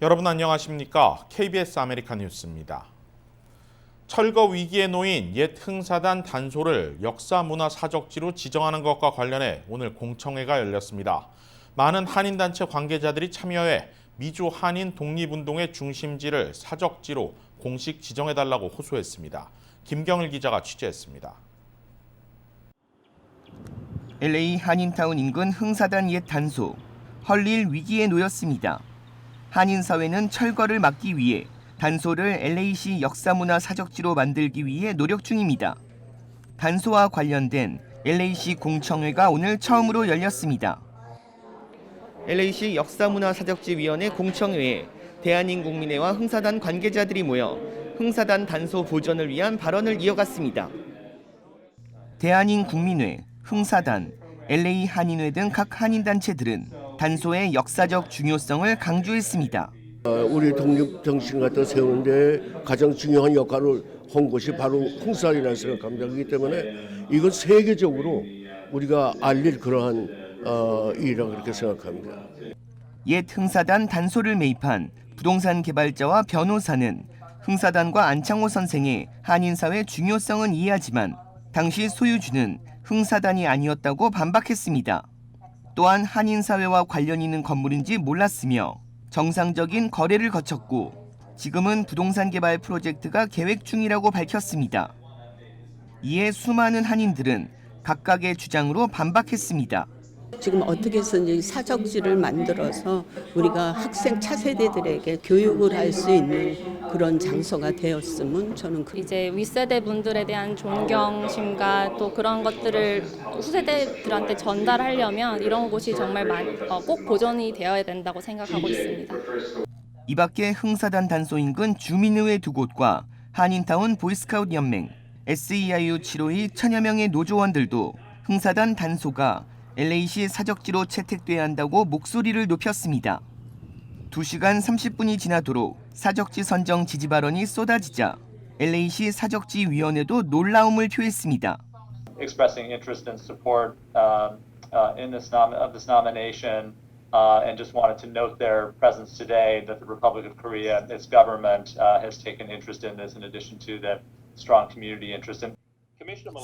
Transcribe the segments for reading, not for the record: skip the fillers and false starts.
여러분 안녕하십니까? KBS 아메리카 뉴스입니다. 철거 위기에 놓인 옛 흥사단 단소를 역사문화사적지로 지정하는 것과 관련해 오늘 공청회가 열렸습니다. 많은 한인단체 관계자들이 참여해 미주 한인 독립운동의 중심지를 사적지로 공식 지정해달라고 호소했습니다. 김경일 기자가 취재했습니다. LA 한인타운 인근 흥사단 옛 단소, 헐릴 위기에 놓였습니다. 한인사회는 철거를 막기 위해 단소를 LA시 역사문화사적지로 만들기 위해 노력 중입니다. 단소와 관련된 LA시 공청회가 오늘 처음으로 열렸습니다. LA시 역사문화사적지위원회 공청회에 대한인국민회와 흥사단 관계자들이 모여 흥사단 단소 보존을 위한 발언을 이어갔습니다. 대한인국민회, 흥사단, LA 한인회 등 각 한인단체들은 단소의 역사적 중요성을 강조했습니다. 우리 독립정신 갖다 세우는데 가장 중요한 역할을 한 것이 바로 흥사단이라는 생각합니다. 그렇기 때문에 이건 세계적으로 우리가 알릴 그러한 일이라고 그렇게 생각합니다. 옛 흥사단 단소를 매입한 부동산 개발자와 변호사는 흥사단과 안창호 선생의 한인사회 중요성은 이해하지만 당시 소유주는 흥사단이 아니었다고 반박했습니다. 또한 한인사회와 관련 있는 건물인지 몰랐으며 정상적인 거래를 거쳤고 지금은 부동산 개발 프로젝트가 계획 중이라고 밝혔습니다. 이에 수많은 한인들은 각각의 주장으로 반박했습니다. 지금 어떻게 해서든지 사적지를 만들어서 우리가 학생 차세대들에게 교육을 할 수 있는 그런 장소가 되었으면 저는 이제 윗세대 분들에 대한 존경심과 또 그런 것들을 후세대들한테 전달하려면 이런 곳이 정말 꼭 보존이 되어야 된다고 생각하고 있습니다. 이 밖에 흥사단 단소 인근 주민의회 2곳과 한인타운 보이스카우트 연맹, SEIU 752 천여 명의 노조원들도 흥사단 단소가 LA시 사적지로 채택돼야 한다고 목소리를 높였습니다. 2시간 30분이 지나도록 사적지 선정 지지 발언이 쏟아지자 LA시 사적지위원회도 놀라움을 표했습니다. Expressing interest and support in this nomination and just wanted to note their presence today that the Republic of Korea and its government has taken interest in this in addition to the strong community interest in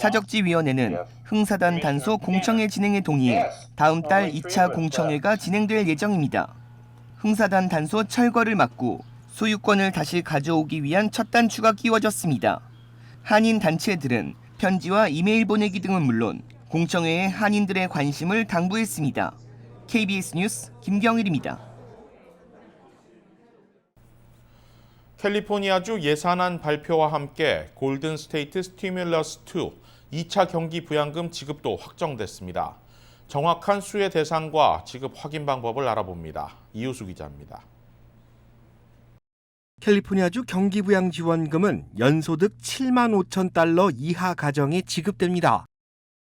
사적지위원회는 흥사단 단소 공청회 진행에 동의해 다음 달 2차 공청회가 진행될 예정입니다. 흥사단 단소 철거를 막고 소유권을 다시 가져오기 위한 첫 단추가 끼워졌습니다. 한인 단체들은 편지와 이메일 보내기 등은 물론 공청회에 한인들의 관심을 당부했습니다. KBS 뉴스 김경일입니다. 캘리포니아주 예산안 발표와 함께 골든 스테이트 스티뮬러스 2 2차 경기 부양금 지급도 확정됐습니다. 정확한 수의 대상과 지급 확인 방법을 알아봅니다. 이우수 기자입니다. 캘리포니아주 경기부양지원금은 연소득 7만 5천 달러 이하 가정에 지급됩니다.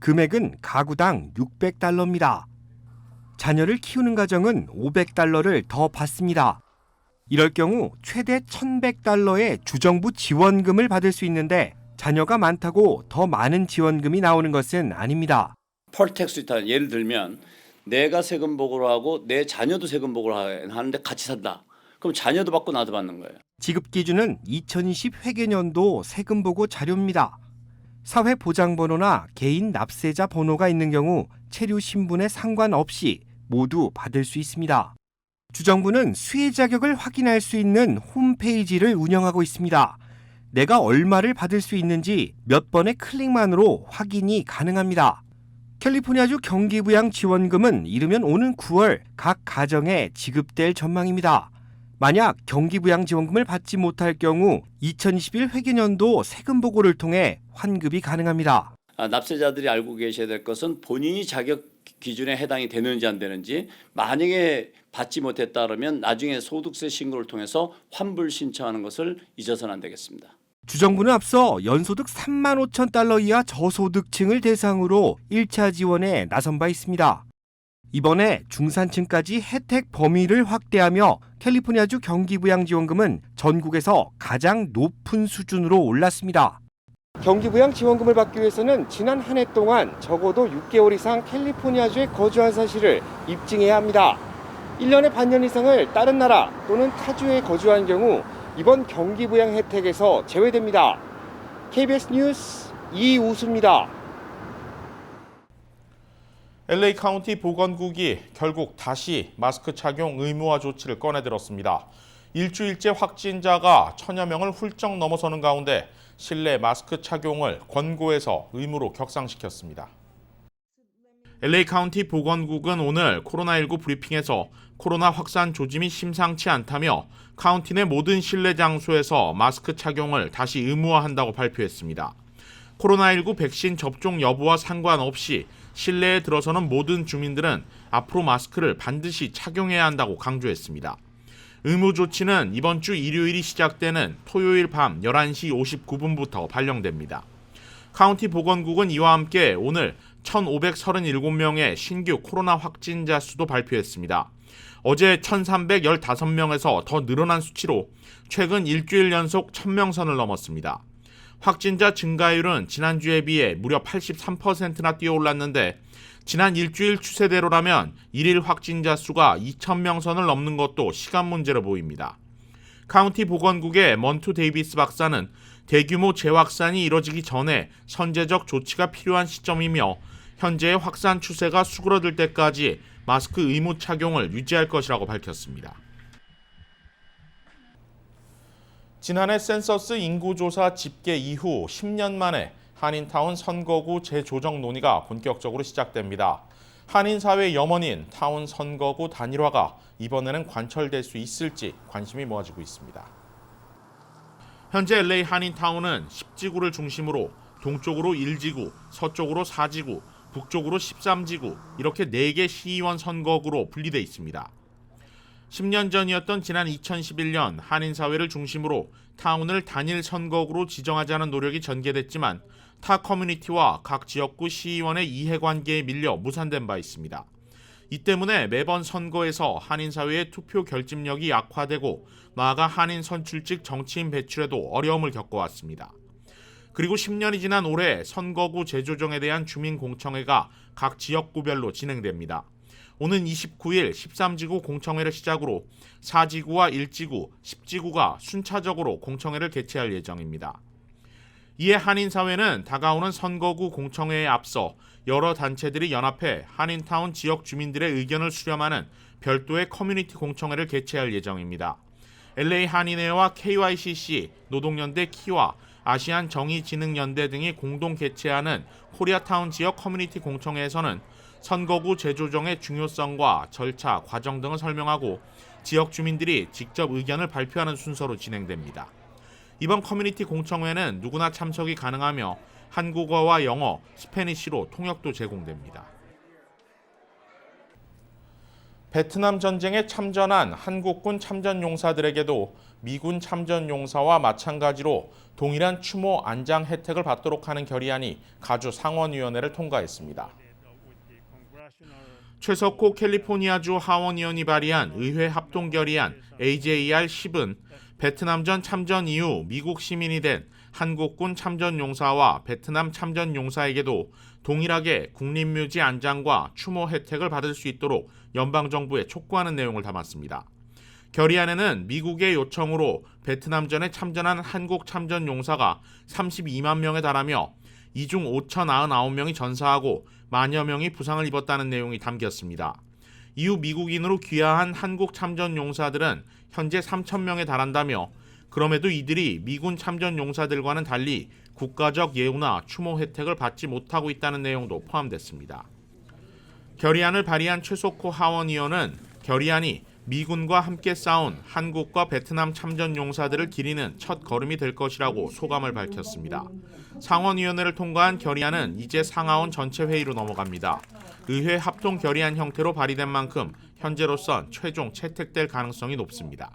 금액은 가구당 $600입니다. 자녀를 키우는 가정은 $500를 더 받습니다. 이럴 경우 최대 $1,100의 주정부 지원금을 받을 수 있는데 자녀가 많다고 더 많은 지원금이 나오는 것은 아닙니다. 펄텍스 리턴 예를 들면 내가 세금 보고를 하고 내 자녀도 세금 보고를 하는데 같이 산다. 그럼 자녀도 받고 나도 받는 거예요. 지급 기준은 2020 회계년도 세금 보고 자료입니다. 사회보장번호나 개인 납세자 번호가 있는 경우 체류 신분에 상관없이 모두 받을 수 있습니다. 주정부는 수혜 자격을 확인할 수 있는 홈페이지를 운영하고 있습니다. 내가 얼마를 받을 수 있는지 몇 번의 클릭만으로 확인이 가능합니다. 캘리포니아주 경기부양지원금은 이르면 오는 9월 각 가정에 지급될 전망입니다. 만약 경기부양지원금을 받지 못할 경우 2021 회계년도 세금 보고를 통해 환급이 가능합니다. 납세자들이 알고 계셔야 될 것은 본인이 자격 기준에 해당이 되는지 안 되는지 만약에 받지 못했다 그러면 나중에 소득세 신고를 통해서 환불 신청하는 것을 잊어서는 안 되겠습니다. 주정부는 앞서 연소득 3만 5천 달러 이하 저소득층을 대상으로 1차 지원에 나선 바 있습니다. 이번에 중산층까지 혜택 범위를 확대하며 캘리포니아주 경기부양지원금은 전국에서 가장 높은 수준으로 올랐습니다. 경기부양지원금을 받기 위해서는 지난 한 해 동안 적어도 6개월 이상 캘리포니아주에 거주한 사실을 입증해야 합니다. 1년에 반년 이상을 다른 나라 또는 타주에 거주한 경우 이번 경기 부양 혜택에서 제외됩니다. KBS 뉴스 이우수입니다. LA 카운티 보건국이 결국 다시 마스크 착용 의무화 조치를 꺼내들었습니다. 일주일째 확진자가 1000여 명을 훌쩍 넘어서는 가운데 실내 마스크 착용을 권고해서 의무로 격상시켰습니다. LA 카운티 보건국은 오늘 코로나19 브리핑에서 코로나 확산 조짐이 심상치 않다며 카운티 내 모든 실내 장소에서 마스크 착용을 다시 의무화한다고 발표했습니다. 코로나19 백신 접종 여부와 상관없이 실내에 들어서는 모든 주민들은 앞으로 마스크를 반드시 착용해야 한다고 강조했습니다. 의무 조치는 이번 주 일요일이 시작되는 토요일 밤 11시 59분부터 발령됩니다. 카운티 보건국은 이와 함께 오늘 1,537명의 신규 코로나 확진자 수도 발표했습니다. 어제 1,315명에서 더 늘어난 수치로 최근 일주일 연속 1,000명 선을 넘었습니다. 확진자 증가율은 지난주에 비해 무려 83%나 뛰어올랐는데 지난 일주일 추세대로라면 일일 확진자 수가 2,000명 선을 넘는 것도 시간 문제로 보입니다. 카운티 보건국의 먼투 데이비스 박사는 대규모 재확산이 이뤄지기 전에 선제적 조치가 필요한 시점이며 현재의 확산 추세가 수그러들 때까지 마스크 의무 착용을 유지할 것이라고 밝혔습니다. 지난해 센서스 인구조사 집계 이후 10년 만에 한인타운 선거구 재조정 논의가 본격적으로 시작됩니다. 한인사회 염원인 타운 선거구 단일화가 이번에는 관철될 수 있을지 관심이 모아지고 있습니다. 현재 LA 한인타운은 10지구를 중심으로 동쪽으로 1지구, 서쪽으로 4지구, 북쪽으로 13지구 이렇게 4개 시의원 선거구로 분리돼 있습니다. 10년 전이었던 지난 2011년 한인사회를 중심으로 타운을 단일 선거구로 지정하자는 노력이 전개됐지만 타 커뮤니티와 각 지역구 시의원의 이해관계에 밀려 무산된 바 있습니다. 이 때문에 매번 선거에서 한인사회의 투표 결집력이 약화되고 나아가 한인 선출직 정치인 배출에도 어려움을 겪어왔습니다. 그리고 10년이 지난 올해 선거구 재조정에 대한 주민공청회가 각 지역구별로 진행됩니다. 오는 29일 13지구 공청회를 시작으로 4지구와 1지구, 10지구가 순차적으로 공청회를 개최할 예정입니다. 이에 한인사회는 다가오는 선거구 공청회에 앞서 여러 단체들이 연합해 한인타운 지역 주민들의 의견을 수렴하는 별도의 커뮤니티 공청회를 개최할 예정입니다. LA 한인회와 KYCC, 노동연대 키와 아시안 정의진흥연대 등이 공동 개최하는 코리아타운 지역 커뮤니티 공청회에서는 선거구 재조정의 중요성과 절차, 과정 등을 설명하고 지역 주민들이 직접 의견을 발표하는 순서로 진행됩니다. 이번 커뮤니티 공청회는 누구나 참석이 가능하며 한국어와 영어, 스페니쉬로 통역도 제공됩니다. 베트남 전쟁에 참전한 한국군 참전용사들에게도 미군 참전용사와 마찬가지로 동일한 추모 안장 혜택을 받도록 하는 결의안이 가주 상원위원회를 통과했습니다. 최석호 캘리포니아주 하원의원이 발의한 의회 합동 결의안 AJR 10은 베트남전 참전 이후 미국 시민이 된 한국군 참전용사와 베트남 참전용사에게도 동일하게 국립묘지 안장과 추모 혜택을 받을 수 있도록 연방정부에 촉구하는 내용을 담았습니다. 결의안에는 미국의 요청으로 베트남전에 참전한 한국 참전용사가 32만 명에 달하며 이 중 5,099명이 전사하고 만여 명이 부상을 입었다는 내용이 담겼습니다. 이후 미국인으로 귀화한 한국 참전용사들은 현재 3,000명에 달한다며 그럼에도 이들이 미군 참전용사들과는 달리 국가적 예우나 추모 혜택을 받지 못하고 있다는 내용도 포함됐습니다. 결의안을 발의한 최석호 하원의원은 결의안이 미군과 함께 싸운 한국과 베트남 참전용사들을 기리는 첫 걸음이 될 것이라고 소감을 밝혔습니다. 상원위원회를 통과한 결의안은 이제 상하원 전체 회의로 넘어갑니다. 의회 합동 결의안 형태로 발의된 만큼 현재로선 최종 채택될 가능성이 높습니다.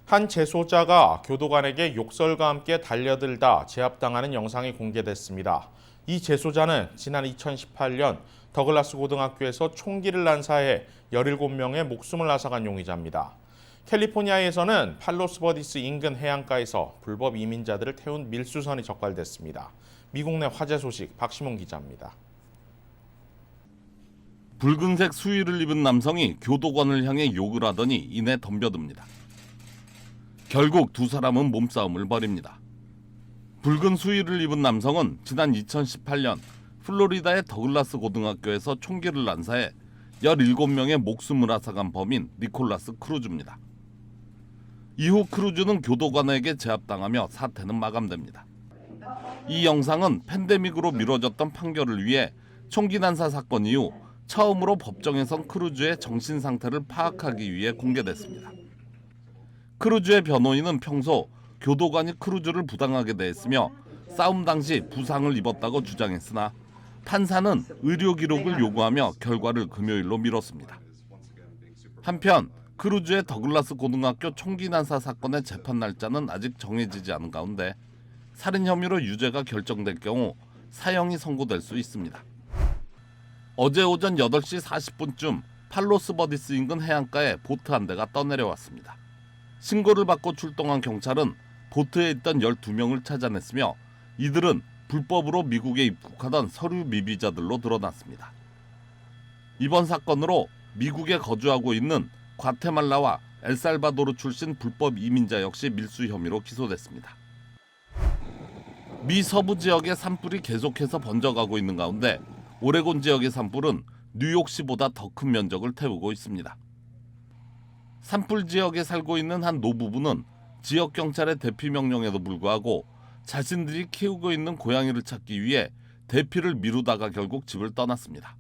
한 재소자가 교도관에게 욕설과 함께 달려들다 제압당하는 영상이 공개됐습니다. 이 재소자는 지난 2018년 더글라스 고등학교에서 총기를 난사해 17명의 목숨을 앗아간 용의자입니다. 캘리포니아에서는 팔로스버디스 인근 해안가에서 불법 이민자들을 태운 밀수선이 적발됐습니다. 미국 내 화재 소식 박시몬 기자입니다. 붉은색 수의를 입은 남성이 교도관을 향해 욕을 하더니 이내 덤벼듭니다. 결국 두 사람은 몸싸움을 벌입니다. 붉은 수의를 입은 남성은 지난 2018년 플로리다의 더글라스 고등학교에서 총기를 난사해 17명의 목숨을 앗아간 범인 니콜라스 크루즈입니다. 이후 크루즈는 교도관에게 제압당하며 사태는 마감됩니다. 이 영상은 팬데믹으로 미뤄졌던 판결을 위해 총기 난사 사건 이후 처음으로 법정에선 크루즈의 정신 상태를 파악하기 위해 공개됐습니다. 크루즈의 변호인은 평소 교도관이 크루즈를 부당하게 대했으며 싸움 당시 부상을 입었다고 주장했으나 판사는 의료 기록을 요구하며 결과를 금요일로 미뤘습니다. 한편 크루즈의 더글라스 고등학교 총기 난사 사건의 재판 날짜는 아직 정해지지 않은 가운데 살인 혐의로 유죄가 결정될 경우 사형이 선고될 수 있습니다. 어제 오전 8시 40분쯤 팔로스버디스 인근 해안가에 보트 한 대가 떠내려왔습니다. 신고를 받고 출동한 경찰은 보트에 있던 12명을 찾아냈으며 이들은 불법으로 미국에 입국하던 서류 미비자들로 드러났습니다. 이번 사건으로 미국에 거주하고 있는 과테말라와 엘살바도르 출신 불법 이민자 역시 밀수 혐의로 기소됐습니다. 미 서부 지역의 산불이 계속해서 번져가고 있는 가운데 오레곤 지역의 산불은 뉴욕시보다 더 큰 면적을 태우고 있습니다. 산불 지역에 살고 있는 한 노부부는 지역 경찰의 대피 명령에도 불구하고 자신들이 키우고 있는 고양이를 찾기 위해 대피를 미루다가 결국 집을 떠났습니다.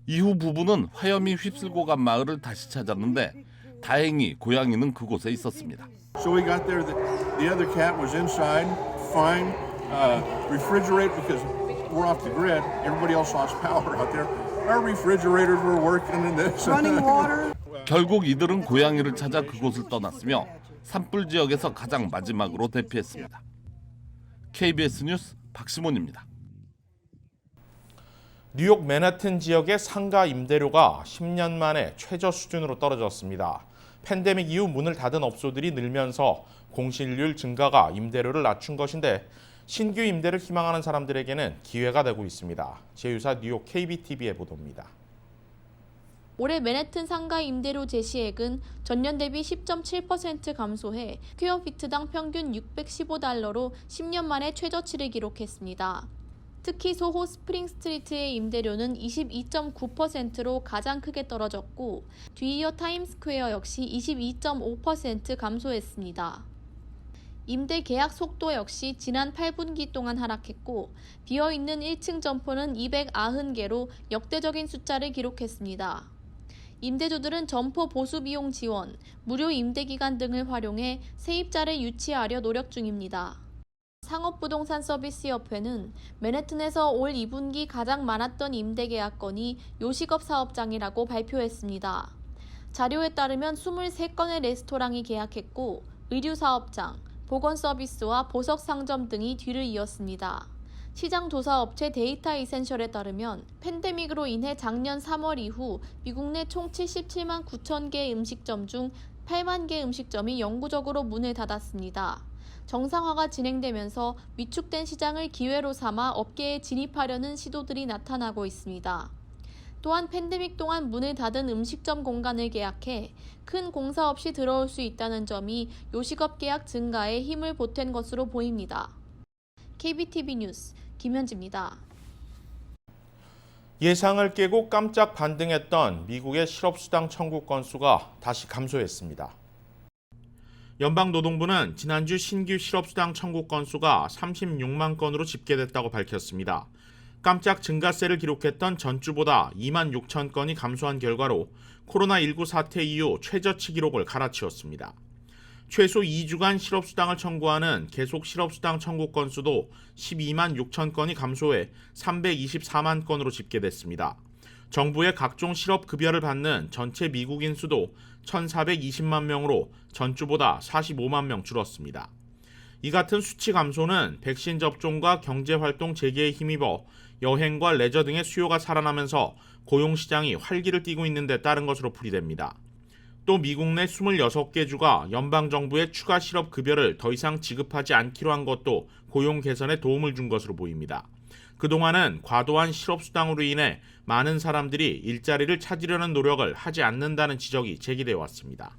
이후 부부는 화염이 휩쓸고 간 마을을 다시 찾았는데 다행히 고양이는 그곳에 있었습니다. So we got there, the other cat was inside, fine, refrigerated because we're off the grid. Everybody else lost power out there. Our refrigerators were working and this. Running water. 결국 이들은 고양이를 찾아 그곳을 떠났으며 산불 지역에서 가장 마지막으로 대피했습니다. KBS 뉴스 박시몬입니다. 뉴욕 맨하튼 지역의 상가 임대료가 10년 만에 최저 수준으로 떨어졌습니다. 팬데믹 이후 문을 닫은 업소들이 늘면서 공실률 증가가 임대료를 낮춘 것인데 신규 임대를 희망하는 사람들에게는 기회가 되고 있습니다. 제휴사 뉴욕 KBTV의 보도입니다. 올해 맨해튼 상가 임대료 제시액은 전년 대비 10.7% 감소해 스퀘어피트당 평균 $615로 10년 만에 최저치를 기록했습니다. 특히 소호 스프링 스트리트의 임대료는 22.9%로 가장 크게 떨어졌고 뒤이어 타임스퀘어 역시 22.5% 감소했습니다. 임대 계약 속도 역시 지난 8분기 동안 하락했고 비어있는 1층 점포는 290개로 역대적인 숫자를 기록했습니다. 임대주들은 점포 보수 비용 지원, 무료 임대기간 등을 활용해 세입자를 유치하려 노력 중입니다. 상업부동산 서비스협회는 맨해튼에서 올 2분기 가장 많았던 임대계약건이 요식업 사업장이라고 발표했습니다. 자료에 따르면 23건의 레스토랑이 계약했고 의류사업장, 보건서비스와 보석상점 등이 뒤를 이었습니다. 시장조사업체 데이터 이센셜에 따르면 팬데믹으로 인해 작년 3월 이후 미국 내 총 77만 9천 개의 음식점 중 8만 개 음식점이 영구적으로 문을 닫았습니다. 정상화가 진행되면서 위축된 시장을 기회로 삼아 업계에 진입하려는 시도들이 나타나고 있습니다. 또한 팬데믹 동안 문을 닫은 음식점 공간을 계약해 큰 공사 없이 들어올 수 있다는 점이 요식업 계약 증가에 힘을 보탠 것으로 보입니다. KBTV 뉴스 김현지입니다. 예상을 깨고 깜짝 반등했던 미국의 실업수당 청구 건수가 다시 감소했습니다. 연방노동부는 지난주 신규 실업수당 청구 건수가 36만 건으로 집계됐다고 밝혔습니다. 깜짝 증가세를 기록했던 전주보다 2만 6천 건이 감소한 결과로 코로나19 사태 이후 최저치 기록을 갈아치웠습니다. 최소 2주간 실업수당을 청구하는 계속 실업수당 청구 건수도 12만 6천 건이 감소해 324만 건으로 집계됐습니다. 정부의 각종 실업급여를 받는 전체 미국인 수도 1,420만 명으로 전주보다 45만 명 줄었습니다. 이 같은 수치 감소는 백신 접종과 경제활동 재개에 힘입어 여행과 레저 등의 수요가 살아나면서 고용시장이 활기를 띠고 있는 데 따른 것으로 풀이됩니다. 또 미국 내 26개 주가 연방정부의 추가 실업급여를 더 이상 지급하지 않기로 한 것도 고용 개선에 도움을 준 것으로 보입니다. 그동안은 과도한 실업수당으로 인해 많은 사람들이 일자리를 찾으려는 노력을 하지 않는다는 지적이 제기되어 왔습니다.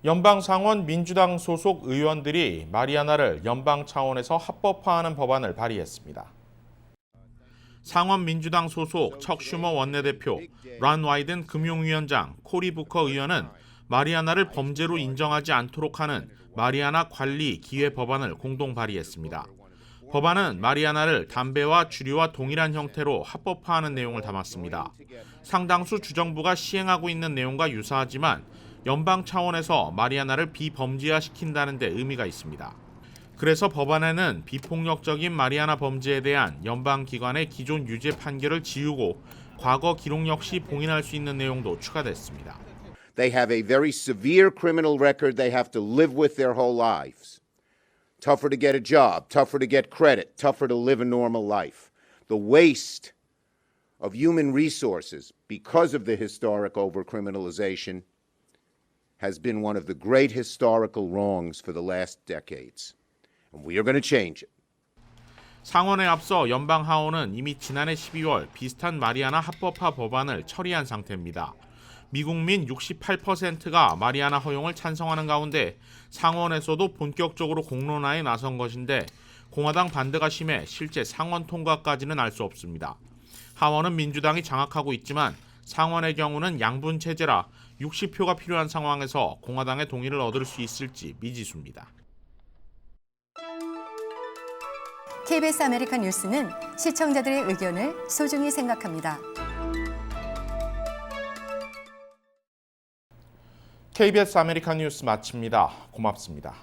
연방상원 민주당 소속 의원들이 마리아나를 연방 차원에서 합법화하는 법안을 발의했습니다. 상원 민주당 소속 척 슈머 원내대표, 란 와이든 금융위원장, 코리 부커 의원은 마리아나를 범죄로 인정하지 않도록 하는 마리아나 관리 기회 법안을 공동 발의했습니다. 법안은 마리아나를 담배와 주류와 동일한 형태로 합법화하는 내용을 담았습니다. 상당수 주정부가 시행하고 있는 내용과 유사하지만 연방 차원에서 마리아나를 비범죄화시킨다는 데 의미가 있습니다. 그래서 법안에는 비폭력적인 마리아나 범죄에 대한 연방기관의 기존 유죄 판결을 지우고 과거 기록 역시 봉인할 수 있는 내용도 추가됐습니다. They have a very severe criminal record they have to live with their whole lives. Tougher to get a job, tougher to get credit, tougher to live a normal life. The waste of human resources because of the historic overcriminalization has been one of the great historical wrongs for the last decades. And we are going to change it. 상원에 앞서 연방 하원은 이미 지난해 12월 비슷한 마리아나 합법화 법안을 처리한 상태입니다. 미국민 68%가 마리아나 허용을 찬성하는 가운데 상원에서도 본격적으로 공론화에 나선 것인데 공화당 반대가 심해 실제 상원 통과까지는 알 수 없습니다. 하원은 민주당이 장악하고 있지만 상원의 경우는 양분 체제라 60표가 필요한 상황에서 공화당의 동의를 얻을 수 있을지 미지수입니다. KBS 아메리칸 뉴스는 시청자들의 의견을 소중히 생각합니다. KBS 아메리칸 뉴스 마칩니다. 고맙습니다.